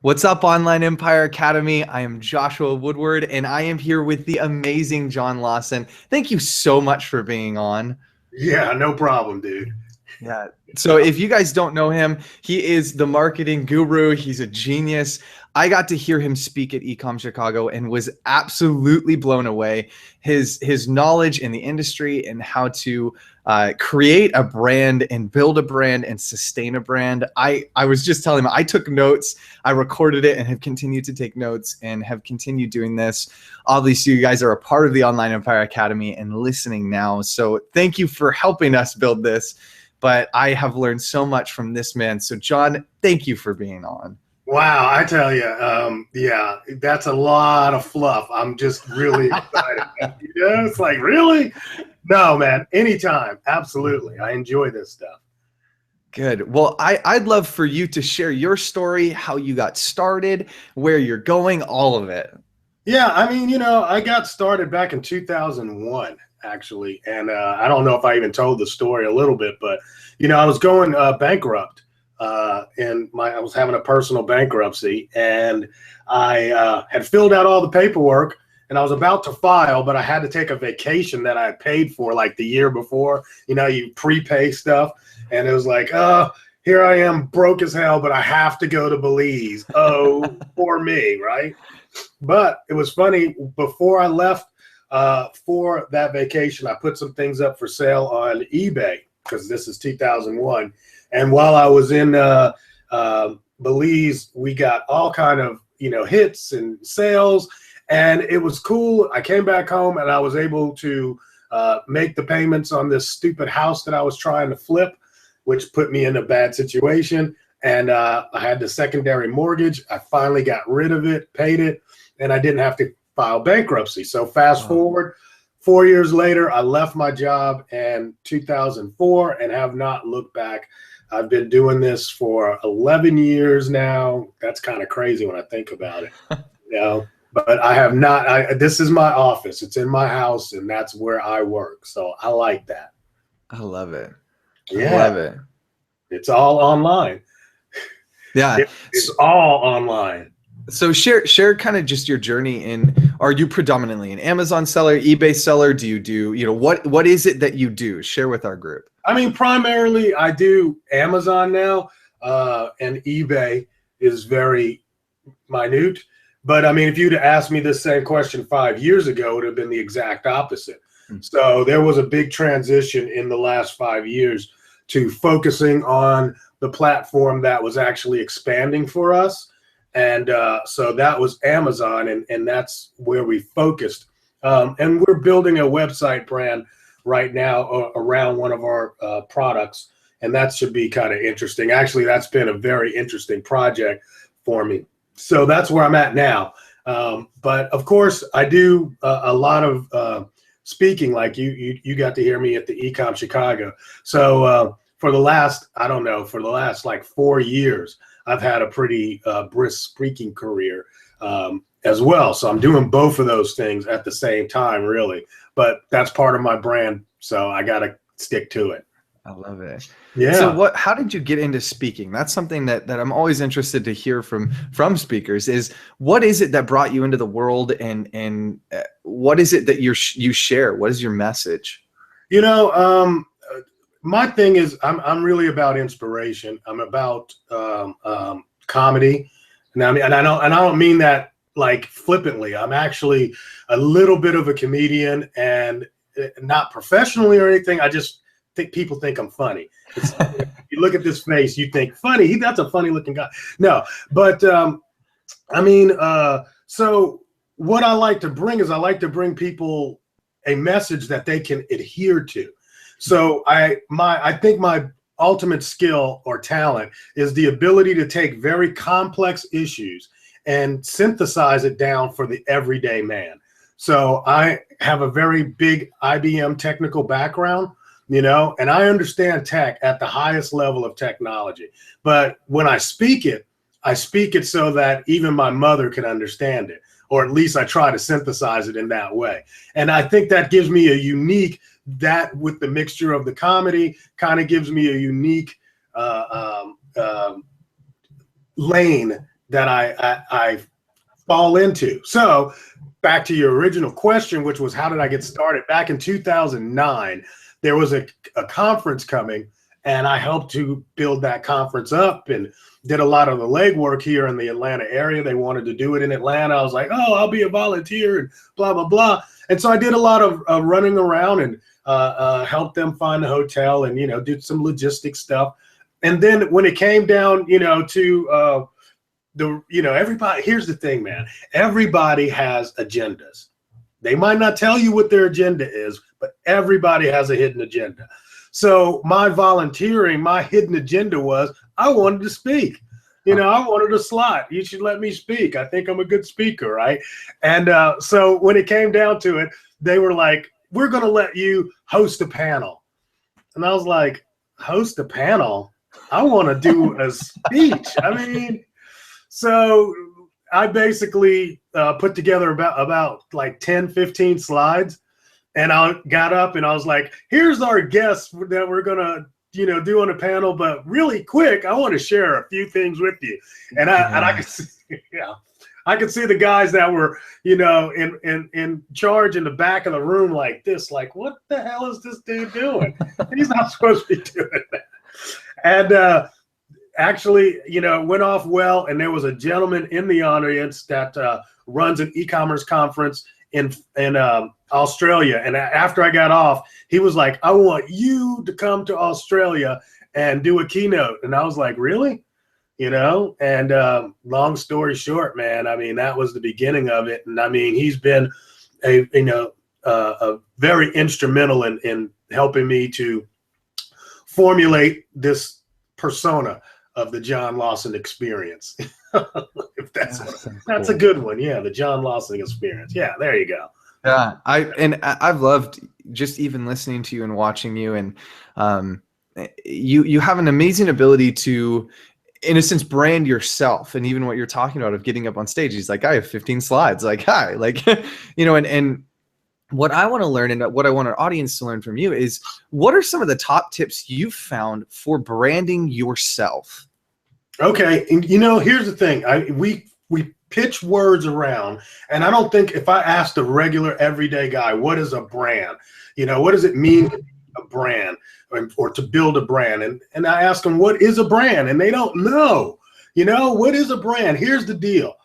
What's up, Online Empire Academy? I am Joshua Woodward, and I am here with the amazing John Lawson. Thank you so much for being on. Yeah, no problem, dude. Yeah. So if you guys don't know him, he is the marketing guru. He's a genius. I got to hear him speak at Ecom Chicago and was absolutely blown away. His knowledge in the industry and how to create a brand and build a brand and sustain a brand. I was just telling him, I took notes, I recorded it and have continued to take notes and have continued doing this. Obviously, you guys are a part of the Online Empire Academy and listening now. So thank you for helping us build this. But I have learned so much from this man. So John, thank you for being on. Wow, I tell you, yeah, that's a lot of fluff. I'm just really excited. It's like, really? No, man, anytime. Absolutely. I enjoy this stuff. Good. Well, I'd love for you to share your story, how you got started, where you're going, all of it. Yeah, I mean, I got started back in 2001. Actually, and I don't know if I even told the story a little bit, but I was going bankrupt, and I was having a personal bankruptcy, and I had filled out all the paperwork, and I was about to file, but I had to take a vacation that I had paid for like the year before. You prepay stuff, and it was like, here I am, broke as hell, but I have to go to Belize. Oh, poor me, right? But it was funny, before I left for that vacation, I put some things up for sale on eBay, because this is 2001. And while I was in Belize, we got all kind of, hits and sales, and it was cool. I came back home and I was able to make the payments on this stupid house that I was trying to flip, which put me in a bad situation. And I had the secondary mortgage. I finally got rid of it, paid it, and I didn't have to file bankruptcy. So fast forward, 4 years later, I left my job in 2004 and have not looked back. I've been doing this for 11 years now. That's kind of crazy when I think about it, but I have not. This is my office. It's in my house, and that's where I work. So I like that. I love it. Yeah. I love it. It's all online. Yeah. It's all online. So share kind of just your journey in, are you predominantly an Amazon seller, eBay seller? Do you do, what is it that you do? Share with our group. I mean, primarily I do Amazon now, and eBay is very minute. But I mean, if you'd asked me this same question 5 years ago, it would have been the exact opposite. So there was a big transition in the last 5 years to focusing on the platform that was actually expanding for us. And so that was Amazon, and that's where we focused. And we're building a website brand right now around one of our products, and that should be kind of interesting. Actually, that's been a very interesting project for me. So that's where I'm at now. But of course, I do a lot of speaking, like you got to hear me at the Ecom Chicago. So for the last like 4 years, I've had a pretty brisk speaking career as well. So I'm doing both of those things at the same time, really. But that's part of my brand, so I got to stick to it. I love it. Yeah. So how did you get into speaking? That's something that I'm always interested to hear from speakers, is what is it that brought you into the world, and what is it that you share? What is your message? My thing is, I'm really about inspiration. I'm about comedy, and I don't mean that like flippantly. I'm actually a little bit of a comedian, and not professionally or anything. I just think people think I'm funny. You look at this face, you think funny. That's a funny looking guy. No, but so what I like to bring is I like to bring people a message that they can adhere to. So I think my ultimate skill or talent is the ability to take very complex issues and synthesize it down for the everyday man. So I have a very big IBM technical background, and I understand tech at the highest level of technology. But when I speak it so that even my mother can understand it, or at least I try to synthesize it in that way. And I think that gives me a unique, that with the mixture of the comedy, kind of gives me a unique lane that I fall into. So back to your original question, which was how did I get started? Back in 2009, there was a conference coming, and I helped to build that conference up and did a lot of the legwork here in the Atlanta area. They wanted to do it in Atlanta. I was like, oh, I'll be a volunteer and blah, blah, blah. And so I did a lot of running around and helped them find a hotel and, did some logistics stuff. And then when it came down, to everybody, here's the thing, man, everybody has agendas. They might not tell you what their agenda is, but everybody has a hidden agenda. So my volunteering, my hidden agenda was I wanted to speak. I wanted a slot. You should let me speak. I think I'm a good speaker, right? And so when it came down to it, they were like, we're going to let you host a panel. And I was like, host a panel? I want to do a speech. So I basically put together about like 10, 15 slides. And I got up and I was like, here's our guests that we're going to, do on a panel, but really quick, I want to share a few things with you. And I could see, I could see the guys that were, in charge in the back of the room like this, like, what the hell is this dude doing? He's not supposed to be doing that. And actually, it went off well. And there was a gentleman in the audience that runs an e-commerce conference in Australia. And after I got off, he was like, I want you to come to Australia and do a keynote. And I was like, really? And long story short, man, that was the beginning of it. And he's been a very instrumental in helping me to formulate this persona of the John Lawson experience. If that's a good one. Yeah. The John Lawson experience. Yeah. There you go. Yeah. I've loved just even listening to you and watching you, and you have an amazing ability to, in a sense, brand yourself. And even what you're talking about of getting up on stage, he's like, I have 15 slides, like, hi, like, and what I want to learn and what I want our audience to learn from you is, what are some of the top tips you've found for branding yourself? Okay. And, here's the thing. We pitch words around, and I don't think if I asked a regular everyday guy, what is a brand? What does it mean to be a brand or to build a brand? And I ask them, what is a brand? And they don't know. What is a brand? Here's the deal.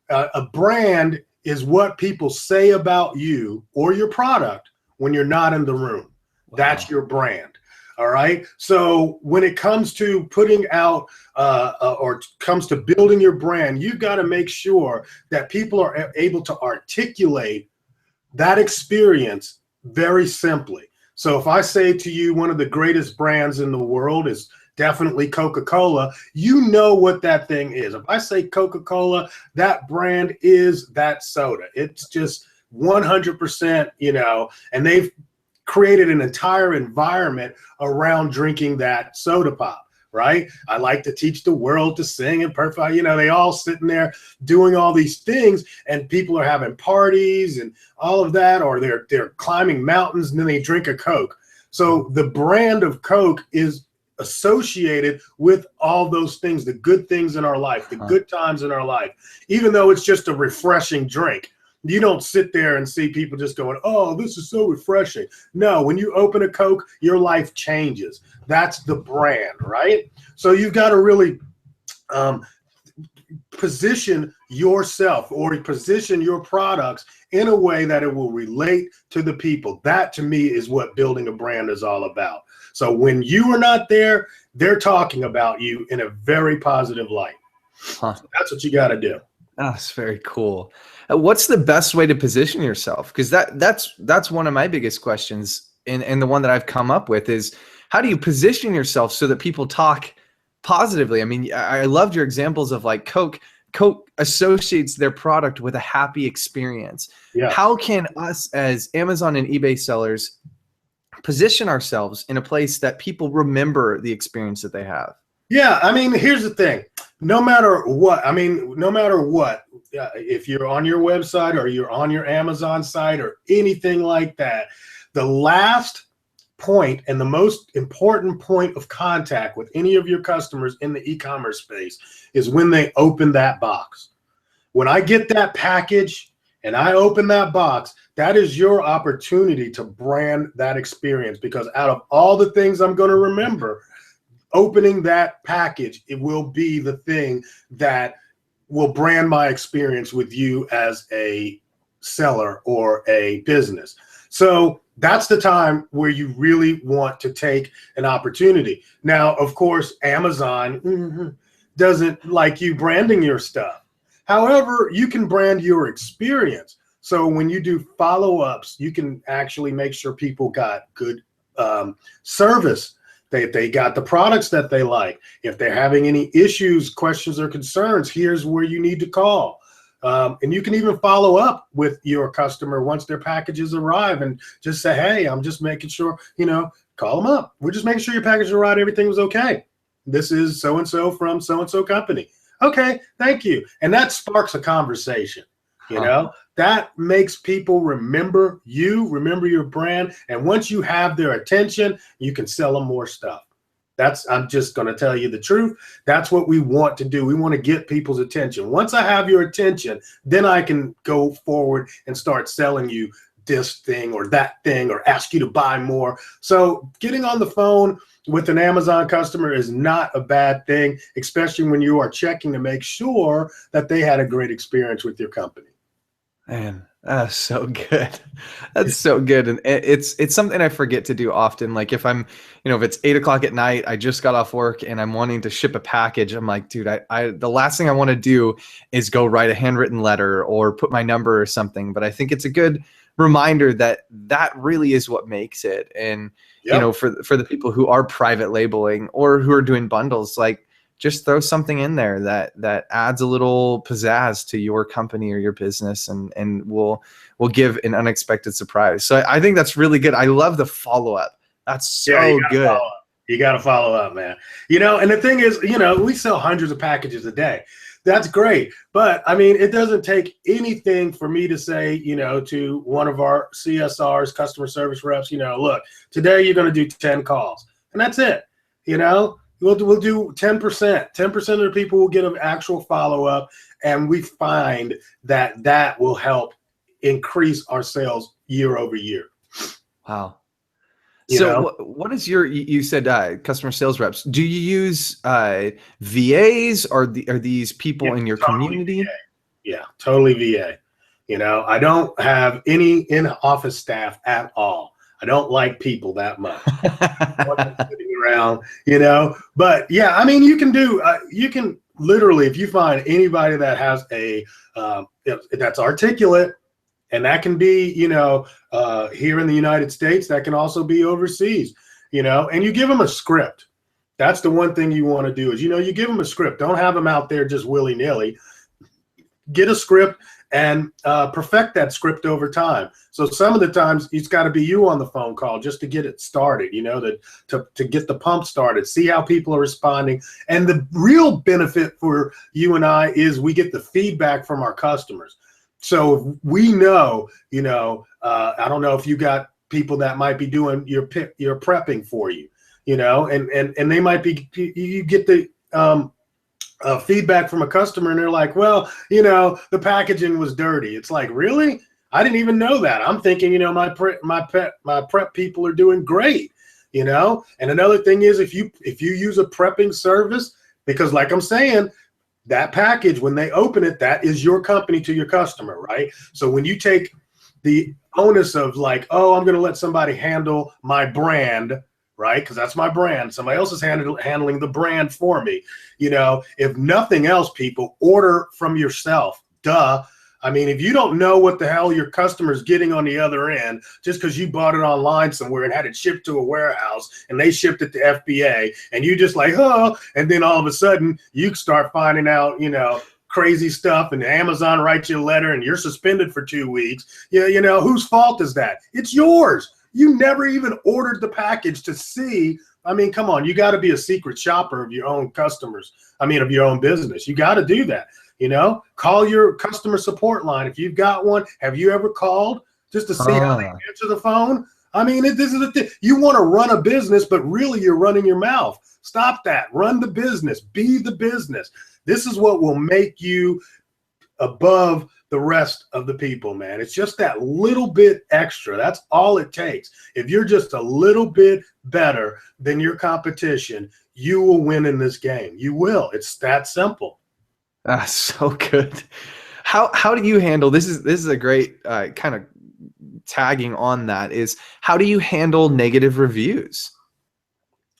A brand is what people say about you or your product when you're not in the room. Wow. That's your brand. All right. So when it comes to putting out or comes to building your brand, you've got to make sure that people are able to articulate that experience very simply. So if I say to you, one of the greatest brands in the world is definitely Coca-Cola, you know what that thing is. If I say Coca-Cola, that brand is that soda. It's just 100%, and they've created an entire environment around drinking that soda pop, right? I like to teach the world to sing and perfect. They all sitting there doing all these things, and people are having parties and all of that, or they're climbing mountains and then they drink a Coke. So the brand of Coke is associated with all those things, the good things in our life, the good times in our life, even though it's just a refreshing drink. You don't sit there and see people just going, oh, this is so refreshing. No, when you open a Coke, your life changes. That's the brand, right? So you've got to really position yourself or position your products in a way that it will relate to the people. That, to me, is what building a brand is all about. So when you are not there, they're talking about you in a very positive light. So that's what you got to do. That's very cool. What's the best way to position yourself? Because that's one of my biggest questions, and the one that I've come up with is, how do you position yourself so that people talk positively? I loved your examples of like Coke. Coke associates their product with a happy experience. Yeah. How can us as Amazon and eBay sellers position ourselves in a place that people remember the experience that they have? Yeah, here's the thing. No matter what, if you're on your website or you're on your Amazon site or anything like that, the last point and the most important point of contact with any of your customers in the e-commerce space is when they open that box. When I get that package and I open that box, that is your opportunity to brand that experience, because out of all the things I'm going to remember, opening that package, it will be the thing that will brand my experience with you as a seller or a business. So that's the time where you really want to take an opportunity. Now, of course, Amazon doesn't like you branding your stuff. However, you can brand your experience. So when you do follow-ups, you can actually make sure people got good service. They got the products that they like. If they're having any issues, questions, or concerns, here's where you need to call. And you can even follow up with your customer once their packages arrive and just say, hey, I'm just making sure, call them up. We're just making sure your package arrived, everything was okay. This is so-and-so from so-and-so company. Okay, thank you. And that sparks a conversation, that makes people remember you, remember your brand. And once you have their attention, you can sell them more stuff. I'm just going to tell you the truth. That's what we want to do. We want to get people's attention. Once I have your attention, then I can go forward and start selling you this thing or that thing or ask you to buy more. So getting on the phone with an Amazon customer is not a bad thing, especially when you are checking to make sure that they had a great experience with your company. Man, that's so good. That's so good. And it's something I forget to do often. Like if I'm, if it's 8 o'clock at night, I just got off work and I'm wanting to ship a package. I'm like, dude, the last thing I want to do is go write a handwritten letter or put my number or something. But I think it's a good reminder that really is what makes it. And, for the people who are private labeling or who are doing bundles, like, just throw something in there that adds a little pizzazz to your company or your business and will give an unexpected surprise. So I think that's really good. I love the follow-up. That's so good. You got to follow up, man. And the thing is, we sell hundreds of packages a day. That's great. But I mean, it doesn't take anything for me to say, to one of our CSRs, customer service reps, look, today you're going to do 10 calls and that's it. We'll do 10%. 10% of the people will get an actual follow-up, and we find that will help increase our sales year over year. Wow. So what is you said customer sales reps. Do you use VAs or are these people in your community? VA. Yeah, totally VA. I don't have any in-office staff at all. I don't like people that much. Sitting around, but yeah, I mean, you can literally, if you find anybody that has that's articulate, and that can be, here in the United States, that can also be overseas, and you give them a script. That's the one thing you want to do is, you give them a script. Don't have them out there just willy-nilly. Get a script and perfect that script over time. So some of the times it's got to be you on the phone call just to get it started, to get the pump started, see how people are responding. And the real benefit for you and I is we get the feedback from our customers. So we know, I don't know if you got people that might be doing your prepping for you, and they might be, you get the feedback from a customer and they're like, well, the packaging was dirty. It's like, really? I didn't even know that. I'm thinking, my prep people are doing great, and another thing is if you use a prepping service, because like I'm saying, that package, when they open it, that is your company to your customer, right? So when you take the onus of like, oh, I'm going to let somebody handle my brand, right? Because that's my brand. Somebody else is handling the brand for me. If nothing else, people order from yourself. Duh. I mean, if you don't know what the hell your customer's getting on the other end, just because you bought it online somewhere and had it shipped to a warehouse and they shipped it to FBA and you just like, oh, and then all of a sudden you start finding out, crazy stuff and Amazon writes you a letter and you're suspended for 2 weeks. Whose fault is that? It's yours. You never even ordered the package to see. I mean, come on, you got to be a secret shopper of your own customers. Of your own business. You got to do that. Call your customer support line. If you've got one, have you ever called just to see how they answer the phone? I mean, this is the thing. You want to run a business, but really you're running your mouth. Stop that. Run the business. Be the business. This is what will make you above the rest of the people, man. It's just that little bit extra. That's all it takes. If you're just a little bit better than your competition, you will win in this game. You will. It's that simple. So good. How do you handle this? Is a great kind of tagging on that is, how do you handle negative reviews?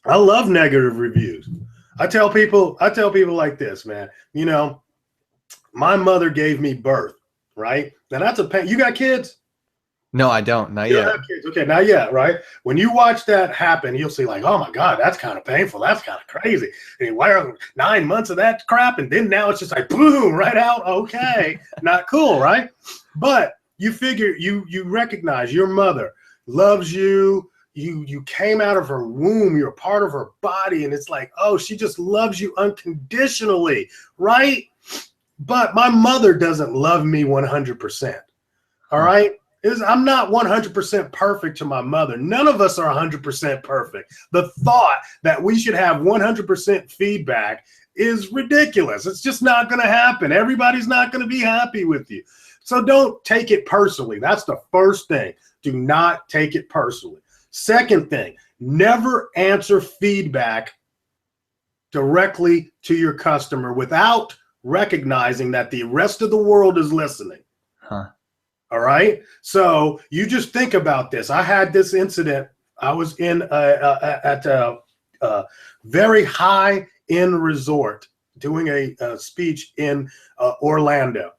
I love negative reviews. I tell people like this, man. You know, my mother gave me birth, right? Now that's a pain. You got kids? No, I don't. Not You yet. don't have kids. Okay, not yet, right? When you watch that happen, you'll see like, oh my God, that's kind of painful. That's kind of crazy. And why are 9 months of that crap? And then now it's just like, boom, right out. Okay, not cool, right? But you figure you recognize your mother loves you. You came out of her womb. You're a part of her body. And it's like, oh, she just loves you unconditionally, right? But my mother doesn't love me 100%. All right? I'm not 100% perfect to my mother. None of us are 100% perfect. The thought that we should have 100% feedback is ridiculous. It's just not going to happen. Everybody's not going to be happy with you. So don't take it personally. That's the first thing. Do not take it personally. Second thing, never answer feedback directly to your customer without recognizing that the rest of the world is listening. Huh. All right. So you just think about this. I had this incident. I was at a very high-end resort doing a speech in Orlando,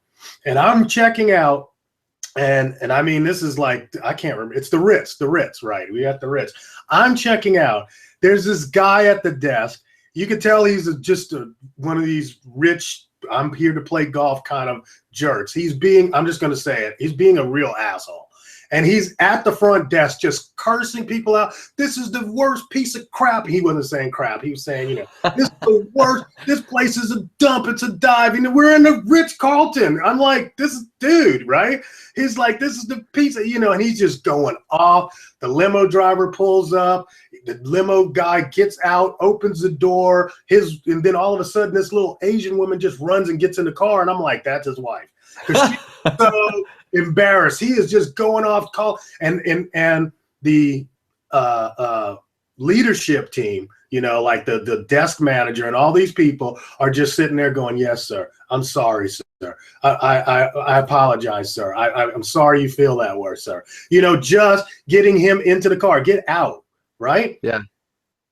and I'm checking out. And I mean, this is like, I can't remember. It's the Ritz, right? We got the Ritz. I'm checking out. There's this guy at the desk. You can tell he's just one of these rich, I'm here to play golf kind of jerks. I'm just going to say it. He's being a real asshole. And he's at the front desk just cursing people out. This is the worst piece of crap. He wasn't saying crap. He was saying, you know, this is the worst. This place is a dump. It's a dive. And we're in the Ritz-Carlton. I'm like, this is dude, right? He's like, this is the piece of, you know, and he's just going off. The limo driver pulls up. The limo guy gets out, opens the door. And then all of a sudden, this little Asian woman just runs and gets in the car. And I'm like, that's his wife. She's so embarrassed. He is just going off call. And the leadership team, you know, like the desk manager and all these people are just sitting there going, yes, sir. I'm sorry, sir. I apologize, sir. I'm sorry you feel that way, sir. You know, just getting him into the car, get out, right? Yeah.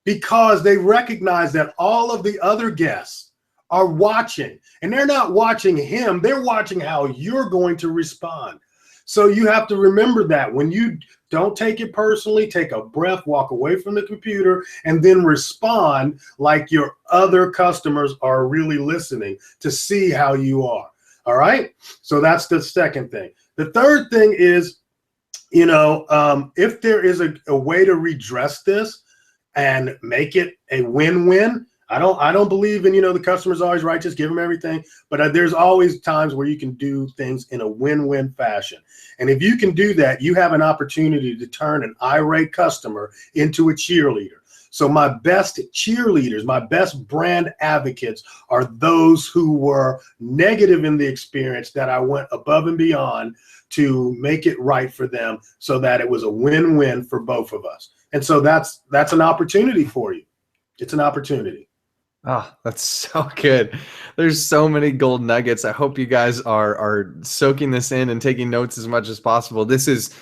Because they recognize that all of the other guests are watching, and they're not watching him. They're watching how you're going to respond. So you have to remember that when you don't take it personally, take a breath, walk away from the computer, and then respond like your other customers are really listening to see how you are. All right. So that's the second thing. The third thing is, you know, if there is a way to redress this and make it a win-win, I don't believe in, you know, the customer's always right, just give them everything. But there's always times where you can do things in a win-win fashion. And if you can do that, you have an opportunity to turn an irate customer into a cheerleader. So my best cheerleaders, my best brand advocates are those who were negative in the experience that I went above and beyond to make it right for them so that it was a win-win for both of us. And so that's an opportunity for you. It's an opportunity. Oh, that's so good. There's so many gold nuggets. I hope you guys are soaking this in and taking notes as much as possible. This is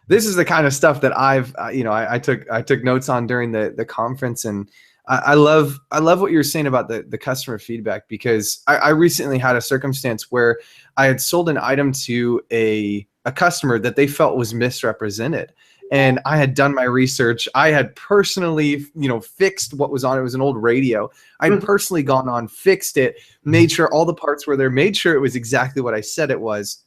the kind of stuff that I took notes on during the conference, and I love what you're saying about the customer feedback, because I recently had a circumstance where I had sold an item to a customer that they felt was misrepresented. And I had done my research. I had personally, fixed what was on it. It was an old radio. I'd personally gone on, fixed it, made sure all the parts were there, made sure it was exactly what I said it was.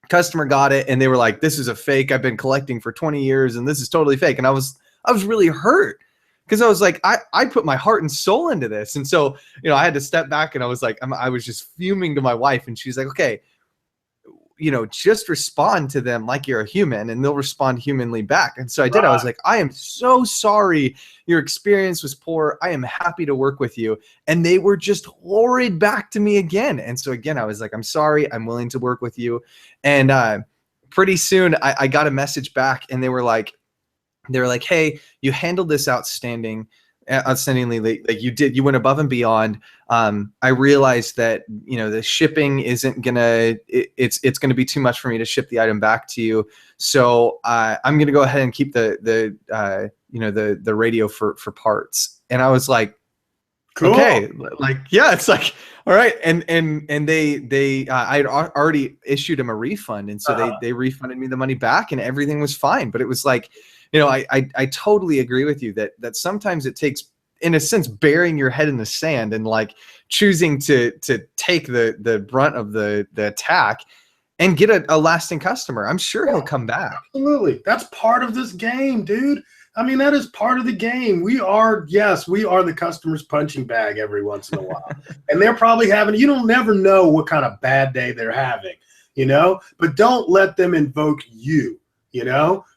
Customer got it, and they were like, "This is a fake. I've been collecting for 20 years, and this is totally fake." And I was really hurt, because I was like, I put my heart and soul into this. And so, I had to step back, and I was like, I was just fuming to my wife, and she's like, "Okay, just respond to them like you're a human, and they'll respond humanly back. And so I did. I was like, I am so sorry your experience was poor. I am happy to work with you. And they were just horrid back to me again. And so again, I was like, I'm sorry, I'm willing to work with you. And pretty soon I got a message back, and they were like, hey, you handled this outstandingly. Like you went above and beyond. I realized that, the shipping isn't gonna, it's gonna be too much for me to ship the item back to you. So I'm gonna go ahead and keep the radio for parts. And I was like, cool. Okay, like, yeah, it's like, all right. And I had already issued them a refund. And so they refunded me the money back, and everything was fine. But it was like, I totally agree with you that sometimes it takes, in a sense, burying your head in the sand and like choosing to take the brunt of the attack and get a lasting customer. I'm sure he'll come back. Absolutely. That's part of this game, dude. I mean, that is part of the game. We are the customer's punching bag every once in a while. And they're probably you don't never know what kind of bad day they're having, but don't let them invoke you,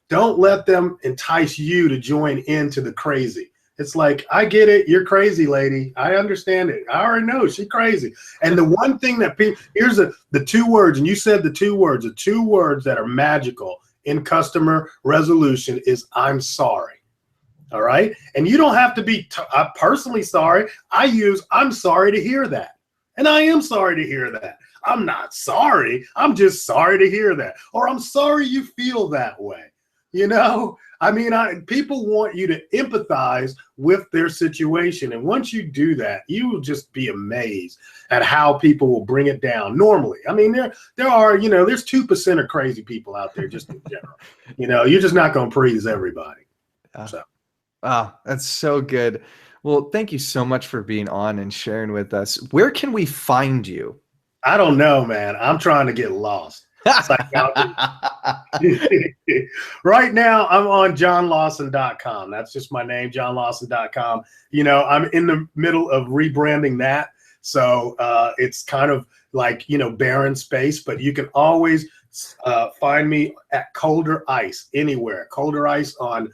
Don't let them entice you to join into the crazy. It's like, I get it. You're crazy, lady. I understand it. I already know she's crazy. And the one thing that here's the two words, and you said the two words that are magical in customer resolution is I'm sorry. All right. And you don't have to be personally sorry. I'm sorry to hear that. And I am sorry to hear that. I'm not sorry. I'm just sorry to hear that. Or I'm sorry you feel that way. People want you to empathize with their situation. And once you do that, you will just be amazed at how people will bring it down normally. I mean, there are, there's 2% of crazy people out there just in general. You're just not going to please everybody. So. Wow, that's so good. Well, thank you so much for being on and sharing with us. Where can we find you? I don't know, man. I'm trying to get lost. Right now, I'm on johnlawson.com. That's just my name, johnlawson.com. I'm in the middle of rebranding that. So it's kind of like, barren space, but you can always find me at Colder Ice anywhere. Colder Ice on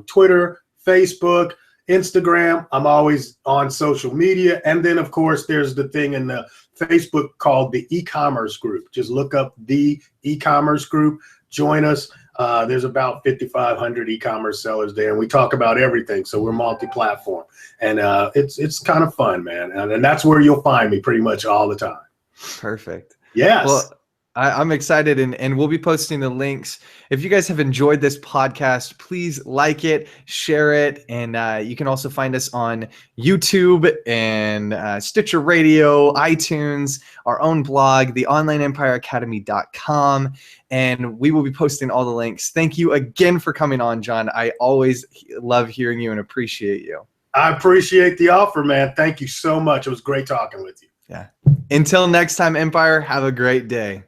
Twitter, Facebook, Instagram. I'm always on social media. And then, of course, there's the thing in the Facebook called the Ecommerce group. Just look up the Ecommerce group. Join us. There's about 5,500 e-commerce sellers there, and we talk about everything. So we're multi-platform, and it's kind of fun, man. And that's where you'll find me pretty much all the time. Perfect. Yes. Well, I'm excited, and we'll be posting the links. If you guys have enjoyed this podcast, please like it, share it, and you can also find us on YouTube and Stitcher Radio, iTunes, our own blog, theonlineempireacademy.com, and we will be posting all the links. Thank you again for coming on, John. I always love hearing you and appreciate you. I appreciate the offer, man. Thank you so much. It was great talking with you. Yeah. Until next time, Empire, have a great day.